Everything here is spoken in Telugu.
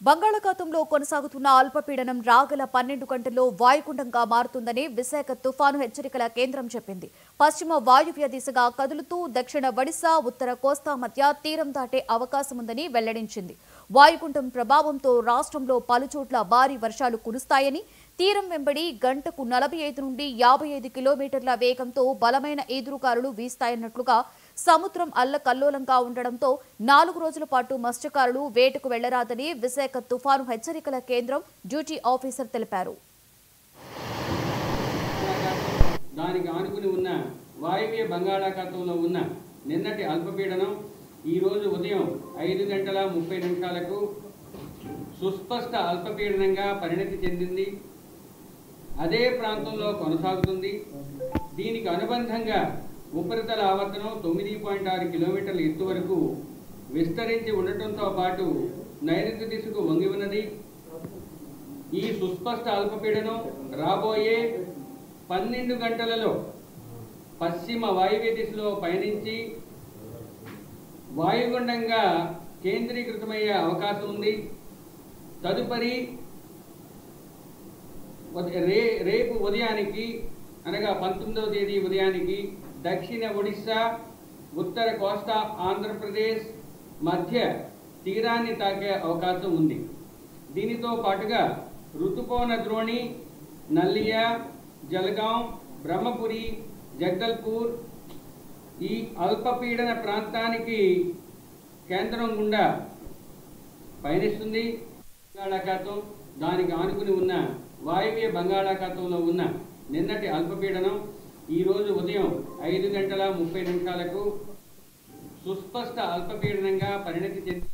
బంగాళాఖాతంలో కొనసాగుతున్న అల్పపీడనం రాగల 12 గంటల్లో వాయుగుండంగా మారుతుందని విశాఖ తుఫాను హెచ్చరికల కేంద్రం చెప్పింది. పశ్చిమ వాయువ్య దిశగా కదులుతూ దక్షిణ ఒడిశా, ఉత్తర కోస్తా మధ్య తీరం దాటే అవకాశముందని వెల్లడించింది. వాయుగుండం ప్రభావంతో రాష్ట్రంలో పలుచోట్ల భారీ వర్షాలు కురుస్తాయని, తీరం వెంబడి గంటకు 45 నుండి 55 కిలోమీటర్ల వేగంతో బలమైన ఈదురుగాలులు వీస్తాయన్నట్లుగా సముద్రం అల్లకల్లోలంగా ఉండడంతో 4 రోజుల పాటు మత్స్యకారులు వేటకు వెళ్లరాదని విశాఖ తుఫాను హెచ్చరికల కేంద్రం డ్యూటీ ఆఫీసర్ తెలిపారు. దానికి ఆనుకుని ఉన్న వాయువ్య బంగాళాఖాతంలో ఉన్న నిన్నటి అల్పపీడనం ఈ రోజు ఉదయం 5:30 సుస్పష్ట అల్పపీడనంగా పరిణతి చెందింది. అదే ప్రాంతంలో కొనసాగుతుంది. దీనికి అనుబంధంగా ఉపరితల ఆవర్తనం 9.6 కిలోమీటర్ల ఎత్తు వరకు విస్తరించి ఉండటంతో పాటు నైరుతి దిశకు వంగి ఉన్నది. ఈ సుస్పష్ట అల్పపీడనం రాబోయే 12 గంటలలో పశ్చిమ వాయువ్య దిశలో పయనించి వాయుగుండంగా కేంద్రీకృతమయ్యే అవకాశం ఉంది. తదుపరి రేపు ఉదయానికి అనగా 19వ తేదీ ఉదయానికి దక్షిణ ఒడిశా, ఉత్తర కోస్తా ఆంధ్రప్రదేశ్ మధ్య తీరాన్ని తాకే అవకాశం ఉంది. దీనితో పాటుగా రుతుపవన ద్రోణి నల్లియా, జలగాం, బ్రహ్మపురి, జగదల్పూర్ ఈ అల్పపీడన ప్రాంతానికి కేంద్రం గుండా పయనిస్తుంది. బంగాళాఖాతం దానికి ఆనుకుని ఉన్న వాయువ్య బంగాళాఖాతంలో ఉన్న నిన్నటి అల్పపీడనం ఈ రోజు ఉదయం 5:30 సుస్పష్ట అల్పపీడనంగా పరిణతి చెంది